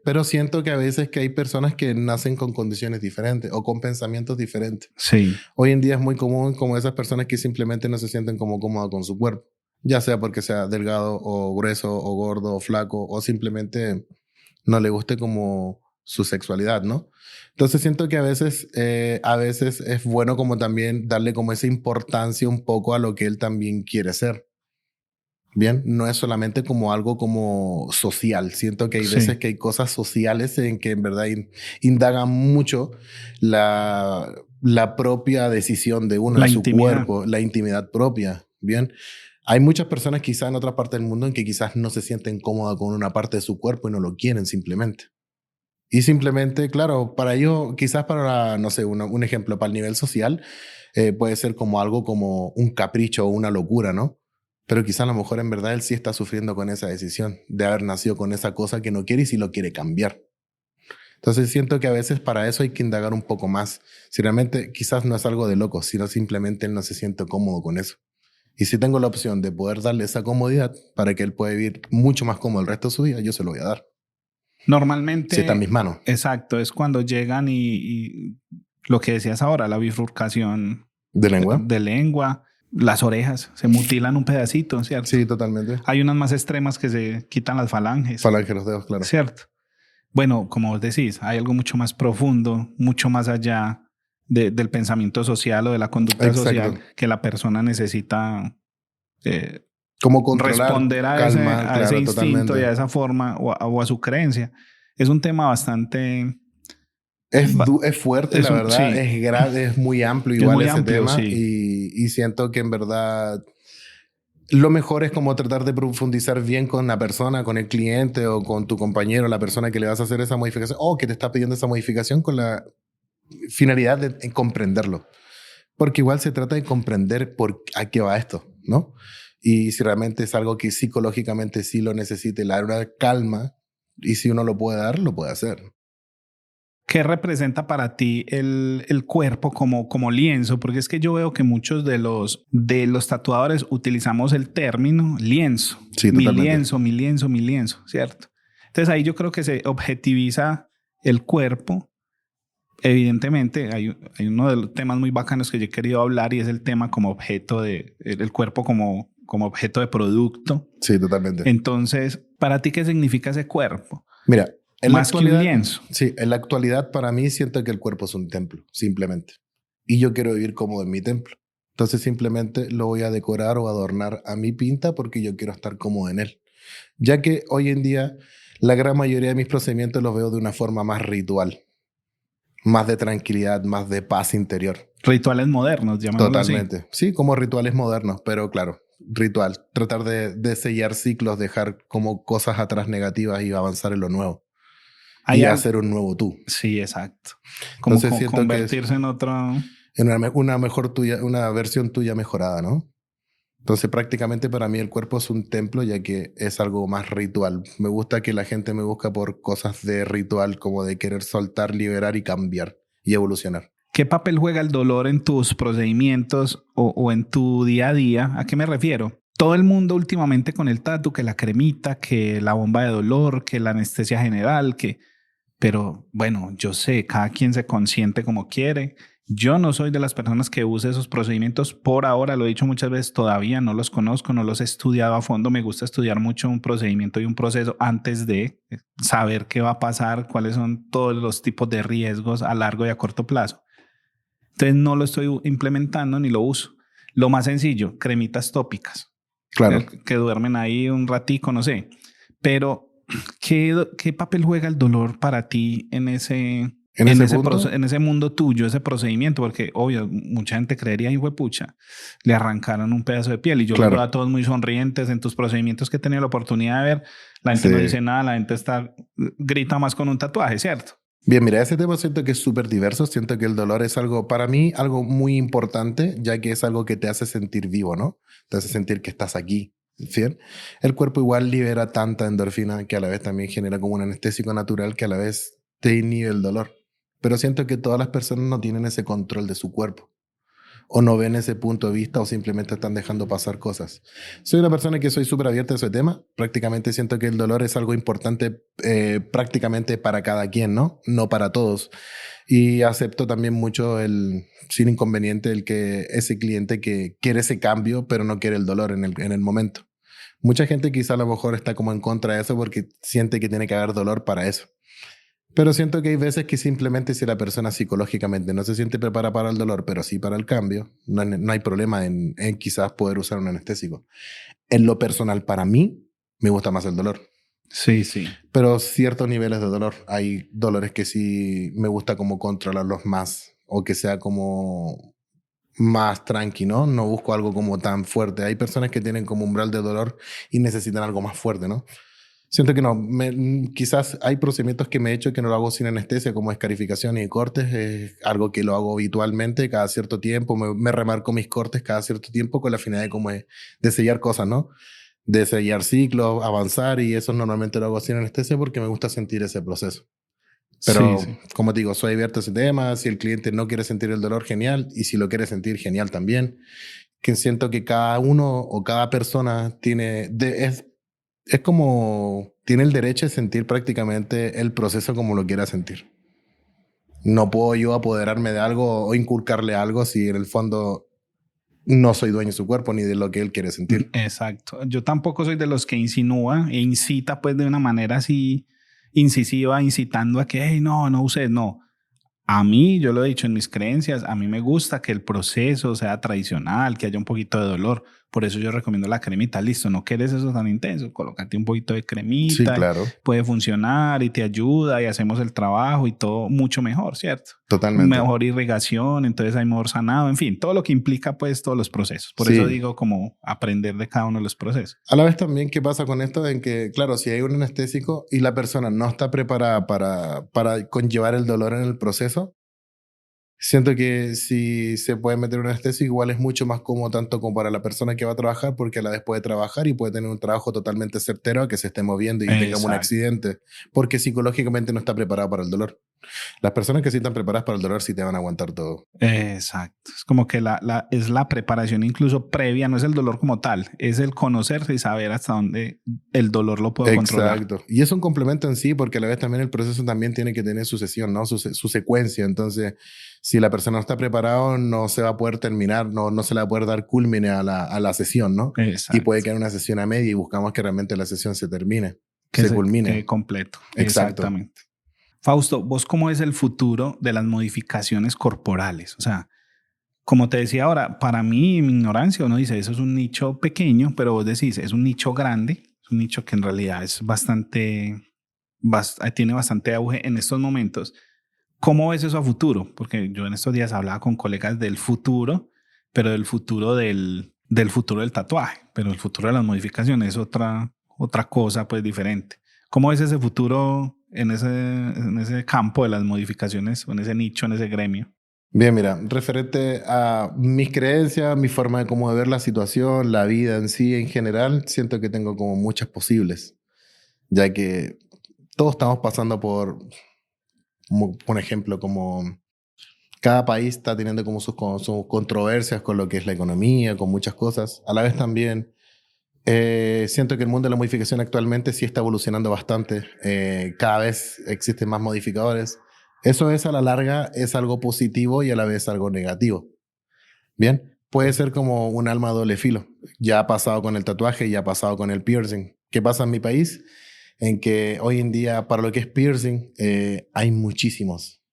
Speaker 2: pero siento que a veces que hay personas que nacen con condiciones diferentes o con pensamientos diferentes.
Speaker 1: Sí.
Speaker 2: Hoy en día es muy común como esas personas que simplemente no se sienten como cómodas con su cuerpo, ya sea porque sea delgado o grueso o gordo o flaco o simplemente no le guste como su sexualidad, ¿no? Entonces siento que a veces es bueno como también darle como esa importancia un poco a lo que él también quiere ser. Bien, no es solamente como algo como social. Siento que hay veces que hay cosas sociales en que en verdad indagan mucho la propia decisión de uno,
Speaker 1: La
Speaker 2: de su
Speaker 1: intimidad.
Speaker 2: cuerpo, la intimidad propia. Bien, hay muchas personas quizás en otra parte del mundo en que quizás no se sienten cómodas con una parte de su cuerpo y no lo quieren simplemente. Y simplemente, claro, para ello, quizás para, no sé, un ejemplo, para el nivel social, puede ser como algo como un capricho o una locura, ¿no? Pero quizás a lo mejor en verdad él sí está sufriendo con esa decisión de haber nacido con esa cosa que no quiere y sí lo quiere cambiar. Entonces siento que a veces para eso hay que indagar un poco más. Si realmente quizás no es algo de loco, sino simplemente él no se siente cómodo con eso. Y si tengo la opción de poder darle esa comodidad para que él pueda vivir mucho más cómodo el resto de su vida, yo se lo voy a dar. Si está en
Speaker 1: Normalmente,
Speaker 2: mis manos.
Speaker 1: exacto, es cuando llegan y lo que decías ahora, la bifurcación
Speaker 2: ¿De lengua?
Speaker 1: de lengua, las orejas, se mutilan un pedacito, ¿cierto?
Speaker 2: Sí, totalmente.
Speaker 1: Hay unas más extremas que se quitan las falanges.
Speaker 2: Falange los dedos, claro.
Speaker 1: ¿Cierto? Bueno, como vos decís, hay algo mucho más profundo, mucho más allá del pensamiento social o de la conducta
Speaker 2: Exacto.
Speaker 1: social que la persona necesita
Speaker 2: Como controlar,
Speaker 1: responder a
Speaker 2: calmar,
Speaker 1: a
Speaker 2: claro,
Speaker 1: ese instinto
Speaker 2: totalmente.
Speaker 1: y a esa forma o a su creencia. Es un tema bastante...
Speaker 2: Es fuerte, la verdad,
Speaker 1: sí,
Speaker 2: es grave, es muy amplio
Speaker 1: es
Speaker 2: igual
Speaker 1: muy
Speaker 2: ese
Speaker 1: amplio,
Speaker 2: tema
Speaker 1: sí.
Speaker 2: y siento que en verdad lo mejor es como tratar de profundizar bien con la persona, con el cliente o con tu compañero, la persona que le vas a hacer esa modificación o que te está pidiendo esa modificación con la finalidad de comprenderlo. Porque igual se trata de comprender a qué va esto, ¿no? Y si realmente es algo que psicológicamente sí lo necesite, la una calma, y si uno lo puede dar, lo puede hacer.
Speaker 1: ¿Qué representa para ti el cuerpo como lienzo? Porque es que yo veo que muchos de los tatuadores utilizamos el término lienzo.
Speaker 2: Sí,
Speaker 1: Mi
Speaker 2: totalmente.
Speaker 1: lienzo, mi lienzo, mi lienzo, ¿cierto? Entonces ahí yo creo que se objetiviza el cuerpo. Evidentemente hay uno de los temas muy bacanos que yo he querido hablar y es el tema como objeto el cuerpo como objeto de producto.
Speaker 2: Sí, totalmente.
Speaker 1: Entonces, ¿para ti qué significa ese cuerpo?
Speaker 2: Mira, en la
Speaker 1: Más que un
Speaker 2: actualidad,
Speaker 1: lienzo.
Speaker 2: sí, en la actualidad para mí siento que el cuerpo es un templo, simplemente. Y yo quiero vivir cómodo en mi templo. Entonces simplemente lo voy a decorar o adornar a mi pinta porque yo quiero estar cómodo en él. Ya que hoy en día la gran mayoría de mis procedimientos los veo de una forma más ritual. más de tranquilidad, más de paz interior.
Speaker 1: Rituales modernos, llamémoslo así.
Speaker 2: Totalmente. Sí, como rituales modernos, pero claro, ritual. Tratar de sellar ciclos, dejar como cosas atrás negativas y avanzar en lo nuevo.
Speaker 1: Hay
Speaker 2: Y
Speaker 1: algo...
Speaker 2: hacer un nuevo tú.
Speaker 1: Sí, exacto. Como
Speaker 2: Entonces siento que es
Speaker 1: convertirse en otro...
Speaker 2: en una mejor tuya, una versión tuya mejorada, ¿no? Entonces prácticamente para mí el cuerpo es un templo ya que es algo más ritual. Me gusta que la gente me busca por cosas de ritual, como de querer soltar, liberar y cambiar y evolucionar.
Speaker 1: ¿Qué papel juega el dolor en tus procedimientos o en tu día a día? ¿A qué me refiero? Todo el mundo últimamente con el tatu, que la cremita, que la bomba de dolor, que la anestesia general, que... Pero bueno, yo sé, cada quien se consiente como quiere. Yo no soy de las personas que use esos procedimientos por ahora, lo he dicho muchas veces, todavía no los conozco, no los he estudiado a fondo. Me gusta estudiar mucho un procedimiento y un proceso antes de saber qué va a pasar, cuáles son todos los tipos de riesgos a largo y a corto plazo. Entonces no lo estoy implementando ni lo uso. Lo más sencillo, cremitas tópicas,
Speaker 2: Claro.
Speaker 1: que duermen ahí un ratico, no sé. Pero, ¿qué papel juega el dolor para ti en ese mundo tuyo, ese procedimiento? Porque, obvio, mucha gente creería, hijo de pucha, le arrancaron un pedazo de piel. Y yo los veo a todos muy sonrientes en tus procedimientos que he tenido la oportunidad de ver. La gente no dice nada, la gente grita más con un tatuaje, ¿cierto?
Speaker 2: Bien, mira, ese tema siento que es súper diverso. Siento que el dolor es algo, para mí, algo muy importante, ya que es algo que te hace sentir vivo, ¿no? Te hace sentir que estás aquí. ¿Sí? El cuerpo igual libera tanta endorfina que a la vez también genera como un anestésico natural que a la vez te inhibe el dolor. Pero siento que todas las personas no tienen ese control de su cuerpo. O no ven ese punto de vista o simplemente están dejando pasar cosas. Soy una persona que soy súper abierta a ese tema. Prácticamente siento que el dolor es algo importante prácticamente para cada quien, ¿no? No para todos. Y acepto también mucho sin inconveniente, el que ese cliente que quiere ese cambio, pero no quiere el dolor en el momento. Mucha gente quizá a lo mejor está como en contra de eso porque siente que tiene que haber dolor para eso. Pero siento que hay veces que simplemente si la persona psicológicamente no se siente preparada para el dolor, pero sí para el cambio, no hay problema en quizás poder usar un anestésico. En lo personal, para mí, me gusta más el dolor.
Speaker 1: Sí, sí.
Speaker 2: Pero ciertos niveles de dolor. Hay dolores que sí me gusta como controlarlos más o que sea como más tranqui, ¿no? No busco algo como tan fuerte. Hay personas que tienen como umbral de dolor y necesitan algo más fuerte, ¿no? Siento que no, quizás hay procedimientos que me he hecho que no lo hago sin anestesia, como escarificación y cortes, es algo que lo hago habitualmente cada cierto tiempo, me remarco mis cortes cada cierto tiempo con la finalidad de, como de sellar cosas, ¿no? De sellar ciclos, avanzar, y eso normalmente lo hago sin anestesia porque me gusta sentir ese proceso. Pero, sí. Como te digo, soy abierto a ese tema, si el cliente no quiere sentir el dolor, genial, y si lo quiere sentir, genial también. Que siento que cada uno o cada persona es como, tiene el derecho de sentir prácticamente el proceso como lo quiera sentir. No puedo yo apoderarme de algo o inculcarle algo si en el fondo no soy dueño de su cuerpo ni de lo que él quiere sentir.
Speaker 1: Exacto. Yo tampoco soy de los que insinúa e incita pues de una manera así incisiva, incitando a que, hey, no uses, no. A mí, yo lo he dicho en mis creencias, a mí me gusta que el proceso sea tradicional, que haya un poquito de dolor. Por eso yo recomiendo la cremita. Listo, no quieres eso tan intenso, colócate un poquito de cremita.
Speaker 2: Sí, claro.
Speaker 1: Puede funcionar y te ayuda y hacemos el trabajo y todo mucho mejor, ¿cierto?
Speaker 2: Totalmente.
Speaker 1: Mejor irrigación, entonces hay mejor sanado, en fin, todo lo que implica pues todos los procesos. Por eso digo como aprender de cada uno de los procesos.
Speaker 2: A la vez también, ¿qué pasa con esto? En que, claro, si hay un anestésico y la persona no está preparada para conllevar el dolor en el proceso, siento que si se puede meter un anestésico, igual es mucho más cómodo tanto como para la persona que va a trabajar, porque a la vez puede trabajar y puede tener un trabajo totalmente certero a que se esté moviendo y tenga un accidente, porque psicológicamente no está preparado para el dolor. Las personas que sí están preparadas para el dolor sí te van a aguantar todo.
Speaker 1: Exacto. Es como que es la preparación incluso previa, no es el dolor como tal, es el conocerse y saber hasta dónde el dolor lo puedo controlar.
Speaker 2: Exacto. Y es un complemento en sí, porque a la vez también el proceso también tiene que tener su sesión, ¿no? Su secuencia. Entonces, si la persona no está preparada, no se va a poder terminar, no se le va a poder dar culmine a la sesión, ¿no?
Speaker 1: Exacto.
Speaker 2: Y puede quedar una sesión a media y buscamos que realmente la sesión se termine, se culmine.
Speaker 1: Que completo.
Speaker 2: Exacto.
Speaker 1: Exactamente. Fausto, ¿vos cómo es el futuro de las modificaciones corporales? O sea, como te decía ahora, para mí, mi ignorancia, uno dice, eso es un nicho pequeño, pero vos decís, es un nicho grande, es un nicho que en realidad es tiene bastante auge en estos momentos. ¿Cómo ves eso a futuro? Porque yo en estos días hablaba con colegas del futuro, pero del futuro del futuro del tatuaje, pero el futuro de las modificaciones es otra cosa pues diferente. ¿Cómo ves ese futuro en ese campo de las modificaciones o en ese nicho, en ese gremio?
Speaker 2: Bien, mira, referente a mis creencias, mi forma de cómo ver la situación, la vida en sí en general, siento que tengo como muchas posibles, ya que todos estamos pasando por ejemplo, como cada país está teniendo como sus controversias con lo que es la economía, con muchas cosas. A la vez también siento que el mundo de la modificación actualmente sí está evolucionando bastante. Cada vez existen más modificadores. Eso es a la larga es algo positivo y a la vez algo negativo. Bien, puede ser como un alma de doble filo. Ya ha pasado con el tatuaje, ya ha pasado con el piercing. ¿Qué pasa en mi país? En que hoy en día para lo que es piercing hay muchísimos.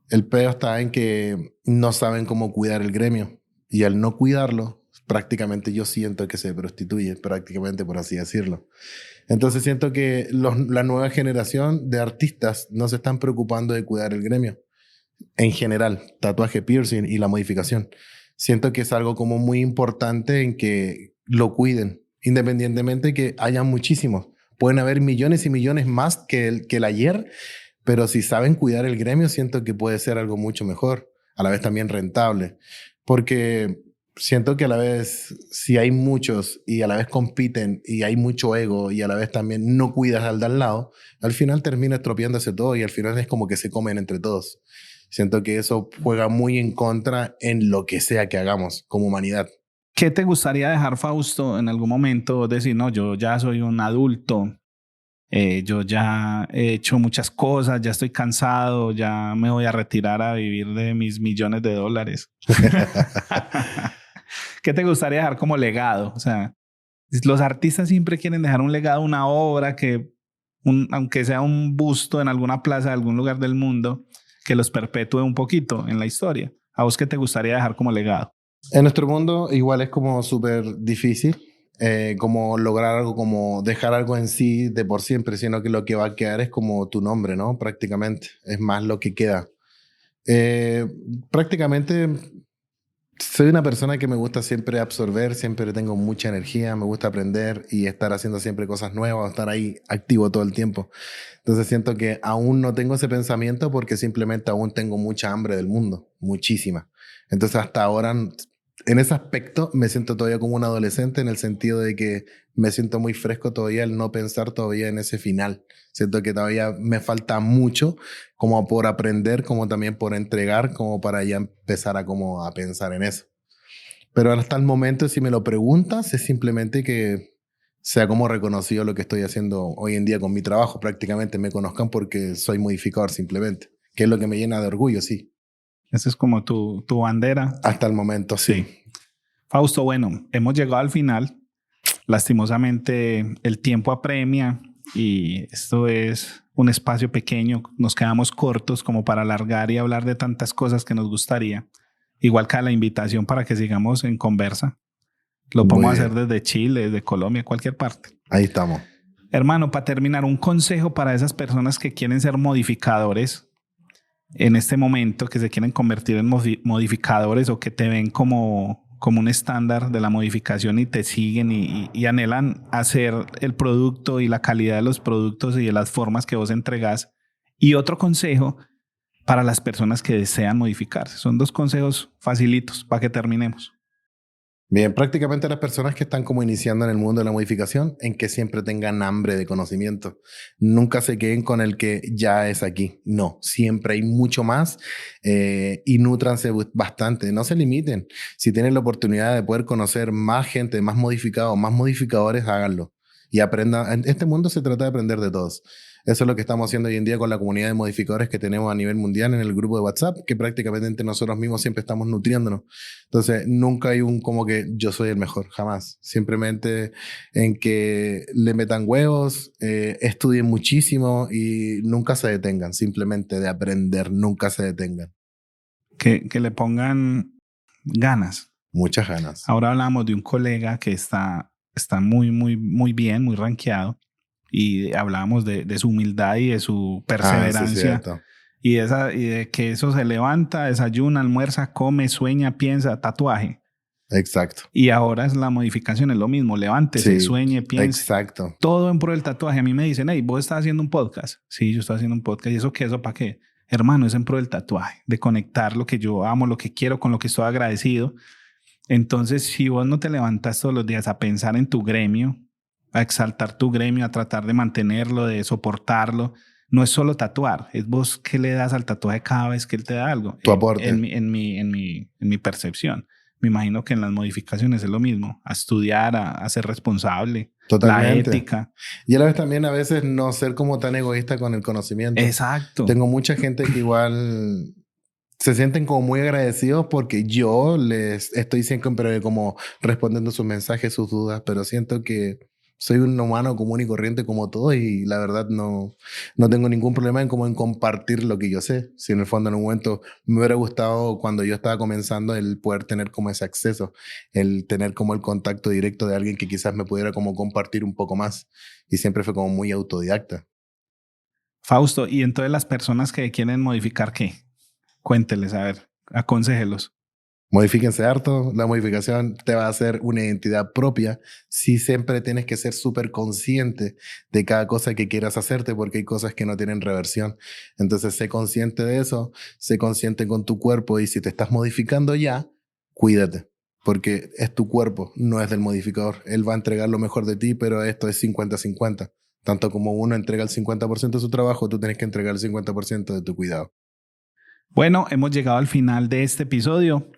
Speaker 2: El peor está en que no saben cómo cuidar el gremio y al no cuidarlo, prácticamente yo siento que se prostituye, prácticamente por así decirlo. Entonces siento que la nueva generación de artistas no se están preocupando de cuidar el gremio. En general, tatuaje, piercing y la modificación. Siento que es algo como muy importante en que lo cuiden, independientemente que haya muchísimos. Pueden haber millones y millones más que el ayer, pero si saben cuidar el gremio, siento que puede ser algo mucho mejor, a la vez también rentable, porque siento que a la vez, si hay muchos y a la vez compiten y hay mucho ego y a la vez también no cuidas al de al lado, al final termina estropeándose todo y al final es como que se comen entre todos. Siento que eso juega muy en contra en lo que sea que hagamos como humanidad.
Speaker 1: ¿Qué te gustaría dejar, Fausto, en algún momento? Decir, no, yo ya soy un adulto, yo ya he hecho muchas cosas, ya estoy cansado, ya me voy a retirar a vivir de mis millones de dólares. ¿Qué te gustaría dejar como legado? O sea, los artistas siempre quieren dejar un legado, una obra aunque sea un busto en alguna plaza de algún lugar del mundo, que los perpetúe un poquito en la historia. ¿A vos qué te gustaría dejar como legado?
Speaker 2: En nuestro mundo igual es como súper difícil como lograr algo, como dejar algo en sí de por siempre, sino que lo que va a quedar es como tu nombre, ¿no? Prácticamente, es más lo que queda. Eh, Prácticamente soy una persona que me gusta siempre absorber, siempre tengo mucha energía, me gusta aprender y estar haciendo siempre cosas nuevas, estar ahí activo todo el tiempo. Entonces siento que aún no tengo ese pensamiento porque simplemente aún tengo mucha hambre del mundo, muchísima. Entonces hasta ahora, en ese aspecto, me siento todavía como un adolescente en el sentido de que me siento muy fresco todavía al no pensar todavía en ese final. Siento que todavía me falta mucho como por aprender, como también por entregar, como para ya empezar a como a pensar en eso. Pero hasta el momento, si me lo preguntas, es simplemente que sea como reconocido lo que estoy haciendo hoy en día con mi trabajo. Prácticamente me conozcan porque soy modificador simplemente, que es lo que me llena de orgullo, sí.
Speaker 1: Esa es como tu bandera.
Speaker 2: Hasta el momento, sí.
Speaker 1: Fausto, bueno, hemos llegado al final. Lastimosamente, el tiempo apremia y esto es un espacio pequeño. Nos quedamos cortos como para alargar y hablar de tantas cosas que nos gustaría. Igual que la invitación para que sigamos en conversa. Lo podemos hacer desde Chile, desde Colombia, cualquier parte.
Speaker 2: Ahí estamos.
Speaker 1: Hermano, para terminar, un consejo para esas personas que quieren ser modificadores en este momento, que se quieren convertir en modificadores o que te ven como un estándar de la modificación y te siguen y anhelan hacer el producto y la calidad de los productos y de las formas que vos entregás. Y otro consejo para las personas que desean modificarse. Son 2 consejos facilitos para que terminemos.
Speaker 2: Bien, prácticamente las personas que están como iniciando en el mundo de la modificación, en que siempre tengan hambre de conocimiento. Nunca se queden con el que ya es aquí. No, siempre hay mucho más y nútranse bastante. No se limiten. Si tienen la oportunidad de poder conocer más gente, más modificados, más modificadores, háganlo. Y aprendan. En este mundo se trata de aprender de todos. Eso es lo que estamos haciendo hoy en día con la comunidad de modificadores que tenemos a nivel mundial en el grupo de WhatsApp, que prácticamente entre nosotros mismos siempre estamos nutriéndonos. Entonces, nunca hay un como que yo soy el mejor, jamás. Simplemente en que le metan huevos, estudien muchísimo y nunca se detengan. Simplemente de aprender, nunca se detengan.
Speaker 1: Que le pongan ganas.
Speaker 2: Muchas ganas.
Speaker 1: Ahora hablamos de un colega que está muy, muy, muy bien, muy rankeado. Y hablábamos de su humildad y de su perseverancia Y de que eso se levanta, desayuna, almuerza, come, sueña, piensa, tatuaje.
Speaker 2: Exacto.
Speaker 1: Y ahora es la modificación, es lo mismo. Levántese,
Speaker 2: Sí,
Speaker 1: sueñe, piense.
Speaker 2: exacto.
Speaker 1: Todo en pro del tatuaje. A mí me dicen, hey, ¿vos estás haciendo un podcast? Sí, yo estoy haciendo un podcast. ¿Y eso qué? ¿Eso para qué? Hermano, es en pro del tatuaje, de conectar lo que yo amo, lo que quiero, con lo que estoy agradecido. Entonces, si vos no te levantas todos los días a pensar en tu gremio, a exaltar tu gremio, a tratar de mantenerlo, de soportarlo, no es solo tatuar, es vos qué le das al tatuaje cada vez que él te da algo.
Speaker 2: Tu aporte.
Speaker 1: En mi percepción. Me imagino que en las modificaciones es lo mismo, a estudiar, a ser responsable,
Speaker 2: Totalmente.
Speaker 1: la ética.
Speaker 2: Y a la vez también a veces no ser como tan egoísta con el conocimiento.
Speaker 1: Exacto.
Speaker 2: Tengo mucha gente que igual se sienten como muy agradecidos porque yo les estoy siempre como respondiendo sus mensajes, sus dudas, pero siento que soy un humano común y corriente como todos y la verdad no tengo ningún problema en compartir lo que yo sé. Si en el fondo en un momento me hubiera gustado cuando yo estaba comenzando el poder tener como ese acceso, el tener como el contacto directo de alguien que quizás me pudiera como compartir un poco más y siempre fue como muy autodidacta.
Speaker 1: Fausto, y entonces las personas que quieren modificar, ¿qué? Cuénteles, a ver, aconséjelos.
Speaker 2: Modifíquense harto, la modificación te va a hacer una identidad propia. Sí, siempre tienes que ser súper consciente de cada cosa que quieras hacerte porque hay cosas que no tienen reversión. Entonces, sé consciente de eso, sé consciente con tu cuerpo y si te estás modificando ya, cuídate. Porque es tu cuerpo, no es del modificador. Él va a entregar lo mejor de ti, pero esto es 50-50. Tanto como uno entrega el 50% de su trabajo, tú tienes que entregar el 50% de tu cuidado.
Speaker 1: Bueno, hemos llegado al final de este episodio.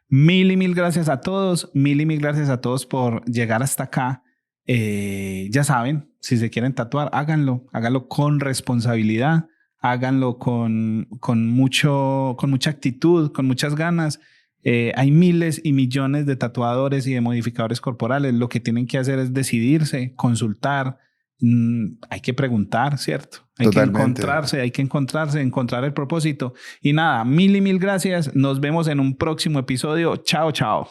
Speaker 1: Mil y mil gracias a todos. Mil y mil gracias a todos por llegar hasta acá. Ya saben, si se quieren tatuar, háganlo. Háganlo con responsabilidad. Háganlo con mucha actitud, con muchas ganas. Hay miles y millones de tatuadores y de modificadores corporales. Lo que tienen que hacer es decidirse, consultar. Hay que preguntar, ¿cierto?
Speaker 2: Totalmente.
Speaker 1: Hay que encontrarse, encontrar el propósito. Y nada, mil y mil gracias. Nos vemos en un próximo episodio. Chao, chao.